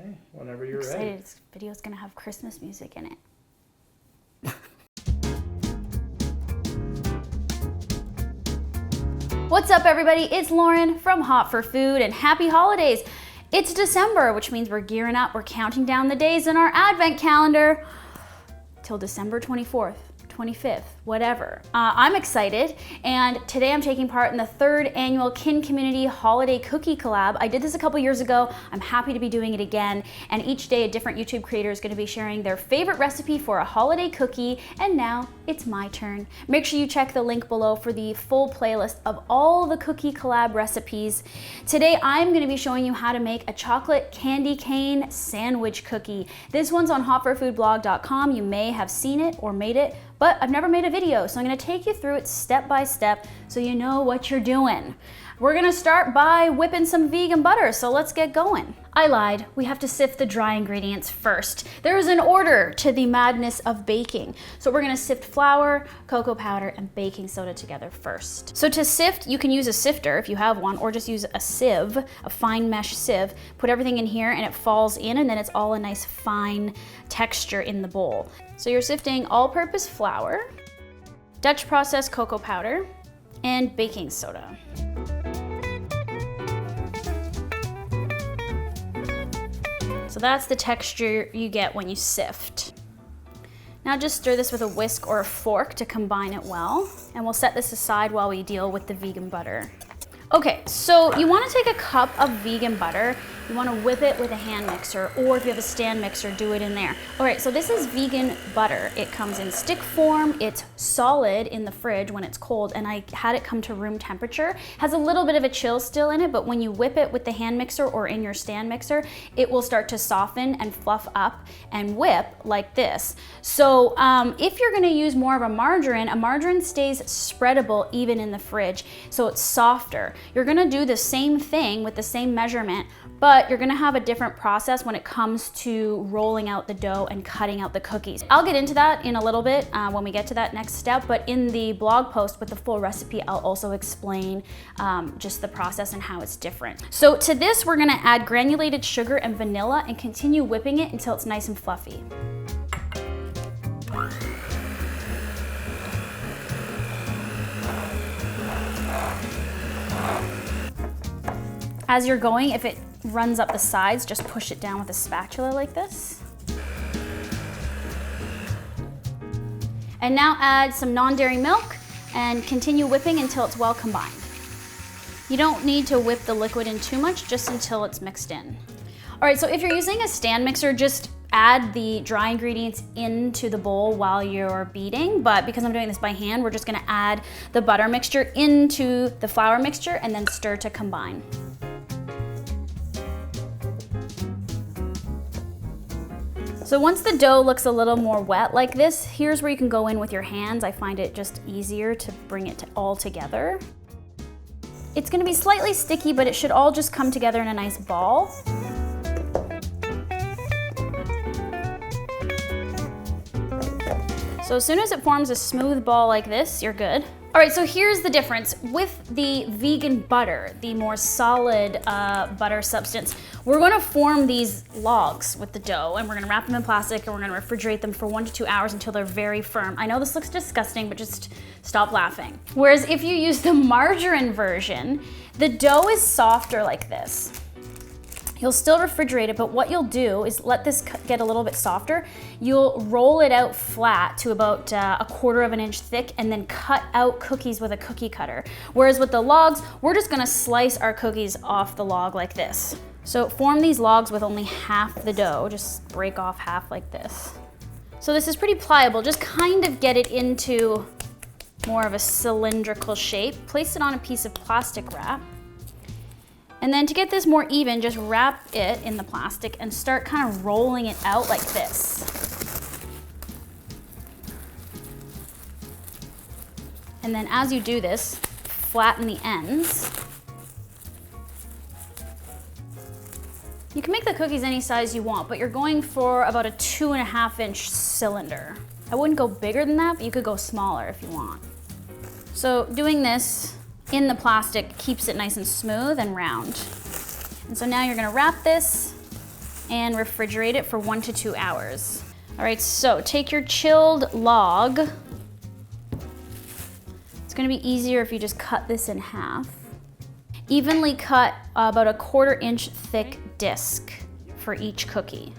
Okay, whenever you're excited. ready. This video's gonna have Christmas music in it. What's up, everybody? It's Lauren from Hot for Food, and happy holidays. It's December, which means we're gearing up. We're counting down the days in our advent calendar till December 24th. 25th, whatever. I'm excited, and today I'm taking part in the 3rd annual Community Holiday Cookie Collab. I did this a couple years ago. I'm happy to be doing it again, and each day a different YouTube creator is going to be sharing their favorite recipe for a holiday cookie, and now it's my turn. Make sure you check the link below for the full playlist of all the cookie collab recipes. Today I'm going to be showing you how to make a chocolate candy cane sandwich cookie. This one's on hotforfoodblog.com. You may have seen it or made it, but I've never made a video, so I'm gonna take you through it step by step so you know what you're doing. We're gonna start by whipping some vegan butter, so let's get going. I lied, we have to sift the dry ingredients first. There is an order to the madness of baking. So we're gonna sift flour, cocoa powder, and baking soda together first. So to sift, you can use a sifter if you have one, or just use a sieve, a fine mesh sieve. Put everything in here and it falls in, and then it's all a nice fine texture in the bowl. So you're sifting all-purpose flour, Dutch processed cocoa powder, and baking soda. So that's the texture you get when you sift. Now just stir this with a whisk or a fork to combine it well, and we'll set this aside while we deal with the vegan butter. Okay, so you want to take a cup of vegan butter, you want to whip it with a hand mixer, or if you have a stand mixer, do it in there. All right, so this is vegan butter. It comes in stick form, it's solid in the fridge when it's cold, and I had it come to room temperature. It has a little bit of a chill still in it, but when you whip it with the hand mixer or in your stand mixer, it will start to soften and fluff up and whip like this. So if you're gonna use more of a margarine stays spreadable even in the fridge, so it's softer. You're gonna do the same thing with the same measurement, but you're gonna have a different process when it comes to rolling out the dough and cutting out the cookies. I'll get into that in a little bit when we get to that next step, but in the blog post with the full recipe, I'll also explain just the process and how it's different. So to this, we're gonna add granulated sugar and vanilla and continue whipping it until it's nice and fluffy. As you're going, if it runs up the sides, just push it down with a spatula like this. And now add some non-dairy milk and continue whipping until it's well combined. You don't need to whip the liquid in too much, just until it's mixed in. All right, so if you're using a stand mixer, just add the dry ingredients into the bowl while you're beating, but because I'm doing this by hand, we're just gonna add the butter mixture into the flour mixture and then stir to combine. So once the dough looks a little more wet like this, here's where you can go in with your hands. I find it just easier to bring it all together. It's gonna be slightly sticky, but it should all just come together in a nice ball. So as soon as it forms a smooth ball like this, you're good. All right, so here's the difference. With the vegan butter, the more solid butter substance, we're gonna form these logs with the dough, and we're gonna wrap them in plastic, and we're gonna refrigerate them for 1 to 2 hours until they're very firm. I know this looks disgusting, but just stop laughing. Whereas if you use the margarine version, the dough is softer like this. You'll still refrigerate it, but what you'll do is let this get a little bit softer. You'll roll it out flat to about 1/4 inch thick and then cut out cookies with a cookie cutter. Whereas with the logs, we're just gonna slice our cookies off the log like this. So form these logs with only half the dough. Just break off half like this. So this is pretty pliable. Just kind of get it into more of a cylindrical shape. Place it on a piece of plastic wrap. And then to get this more even, just wrap it in the plastic and start kind of rolling it out like this. And then as you do this, flatten the ends. You can make the cookies any size you want, but you're going for about a 2.5 inch cylinder. I wouldn't go bigger than that, but you could go smaller if you want. So doing this in the plastic keeps it nice and smooth and round. And so now you're gonna wrap this and refrigerate it for 1 to 2 hours. All right, so take your chilled log. It's gonna be easier if you just cut this in half. Evenly cut about a 1/4 inch thick disc for each cookie.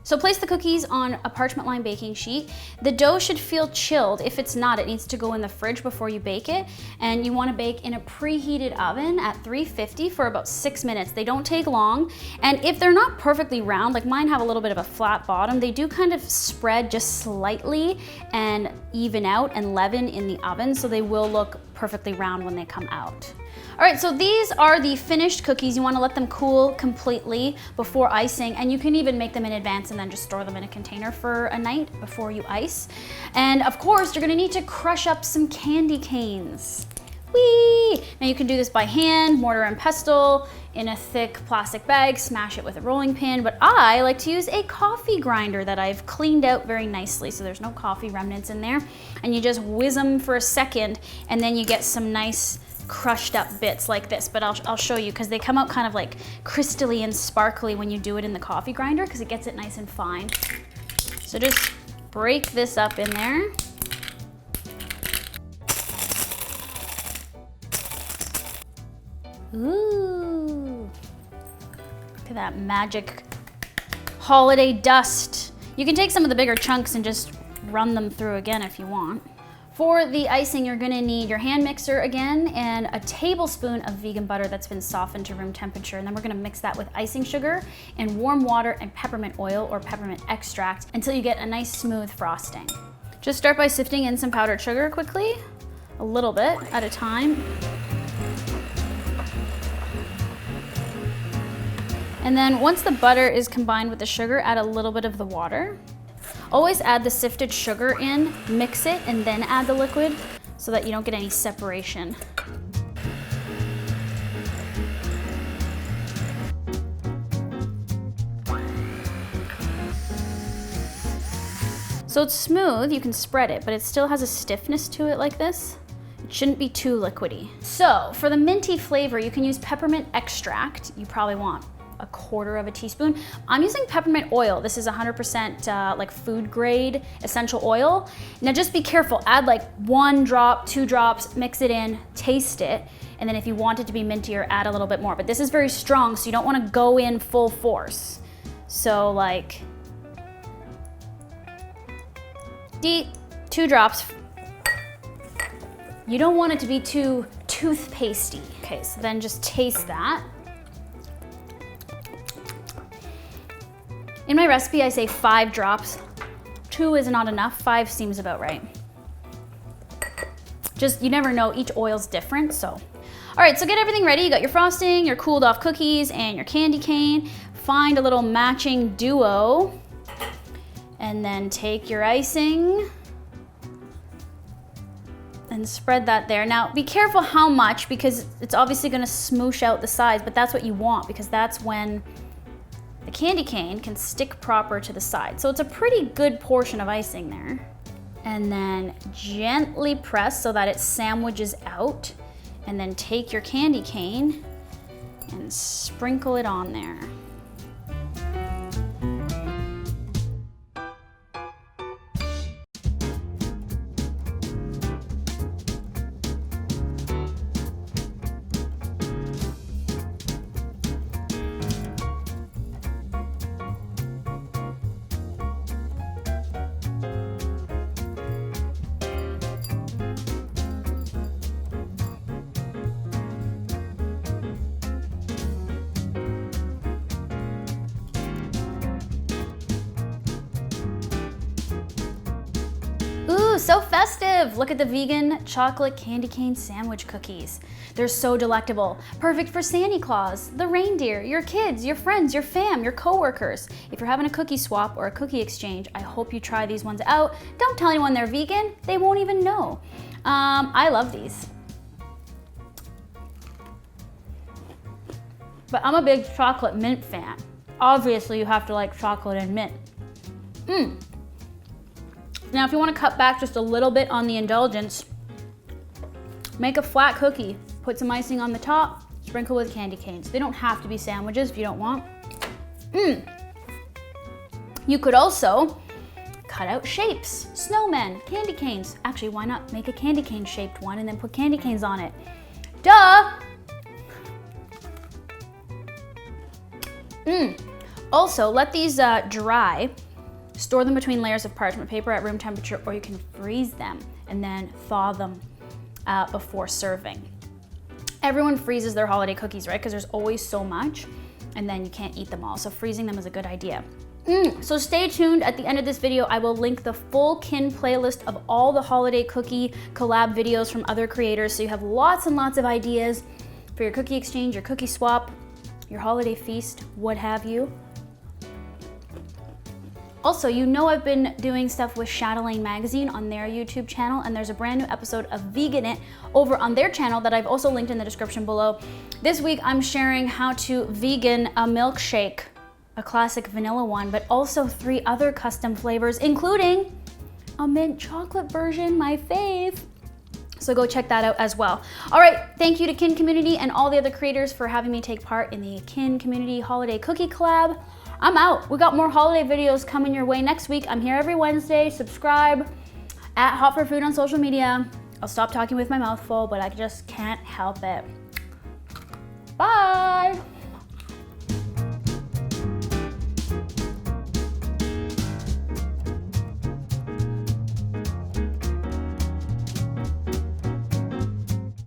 So place the cookies on a parchment lined baking sheet. The dough should feel chilled. If it's not, it needs to go in the fridge before you bake it. And you want to bake in a preheated oven at 350 for about 6 minutes. They don't take long. And if they're not perfectly round, like mine have a little bit of a flat bottom, they do kind of spread just slightly and even out and leaven in the oven, so they will look perfectly round when they come out. All right, so these are the finished cookies. You want to let them cool completely before icing, and you can even make them in advance and then just store them in a container for a night before you ice. And of course, you're gonna need to crush up some candy canes. Whee! Now you can do this by hand, mortar and pestle, in a thick plastic bag, smash it with a rolling pin, but I like to use a coffee grinder that I've cleaned out very nicely so there's no coffee remnants in there. And you just whiz them for a second, and then you get some nice crushed up bits like this, but I'll show you because they come out kind of like crystally and sparkly when you do it in the coffee grinder because it gets it nice and fine. So just break this up in there. Ooh, look at that magic holiday dust. You can take some of the bigger chunks and just run them through again if you want. For the icing, you're gonna need your hand mixer again and a tablespoon of vegan butter that's been softened to room temperature. And then we're gonna mix that with icing sugar and warm water and peppermint oil or peppermint extract until you get a nice smooth frosting. Just start by sifting in some powdered sugar quickly, a little bit at a time. And then once the butter is combined with the sugar, add a little bit of the water. Always add the sifted sugar in, mix it, and then add the liquid so that you don't get any separation. So it's smooth, you can spread it, but it still has a stiffness to it like this. It shouldn't be too liquidy. So for the minty flavor, you can use peppermint extract. You probably want a 1/4 teaspoon. I'm using peppermint oil. This is 100% like food grade essential oil. Now just be careful, add like 1 drop, 2 drops, mix it in, taste it, and then if you want it to be mintier, add a little bit more. But this is very strong, so you don't want to go in full force. So like 2 drops. You don't want it to be too toothpastey. Okay, so then just taste that. In my recipe, I say 5 drops. 2 is not enough, 5 seems about right. Just, you never know, each oil's different, so. All right, so get everything ready. You got your frosting, your cooled off cookies, and your candy cane. Find a little matching duo, and then take your icing and spread that there. Now, be careful how much, because it's obviously gonna smoosh out the sides, but that's what you want, because that's when the candy cane can stick proper to the side. So it's a pretty good portion of icing there. And then gently press so that it sandwiches out. And then take your candy cane and sprinkle it on there. Ooh, so festive! Look at the vegan chocolate candy cane sandwich cookies. They're so delectable. Perfect for Santa Claus, the reindeer, your kids, your friends, your fam, your coworkers. If you're having a cookie swap or a cookie exchange, I hope you try these ones out. Don't tell anyone they're vegan, they won't even know. I love these. But I'm a big chocolate mint fan. Obviously you have to like chocolate and mint. Now if you want to cut back just a little bit on the indulgence, make a flat cookie, put some icing on the top, sprinkle with candy canes. They don't have to be sandwiches if you don't want. You could also cut out shapes, snowmen, candy canes. Actually, why not make a candy cane shaped one and then put candy canes on it? Duh! Also, let these dry. Store them between layers of parchment paper at room temperature, or you can freeze them and then thaw them before serving. Everyone freezes their holiday cookies, right? Because there's always so much and then you can't eat them all. So freezing them is a good idea. So stay tuned. At the end of this video, I will link the full kin playlist of all the holiday cookie collab videos from other creators. So you have lots and lots of ideas for your cookie exchange, your cookie swap, your holiday feast, what have you. Also, you know I've been doing stuff with Chatelaine Magazine on their YouTube channel, and there's a brand new episode of Vegan It over on their channel that I've also linked in the description below. This week, I'm sharing how to vegan a milkshake, a classic vanilla one, but also 3 other custom flavors, including a mint chocolate version, my fave. So go check that out as well. All right, thank you to Kin Community and all the other creators for having me take part in the Kin Community Holiday Cookie Collab. I'm out. We got more holiday videos coming your way next week. I'm here every Wednesday. Subscribe at Hot for Food on social media. I'll stop talking with my mouth full, but I just can't help it. Bye.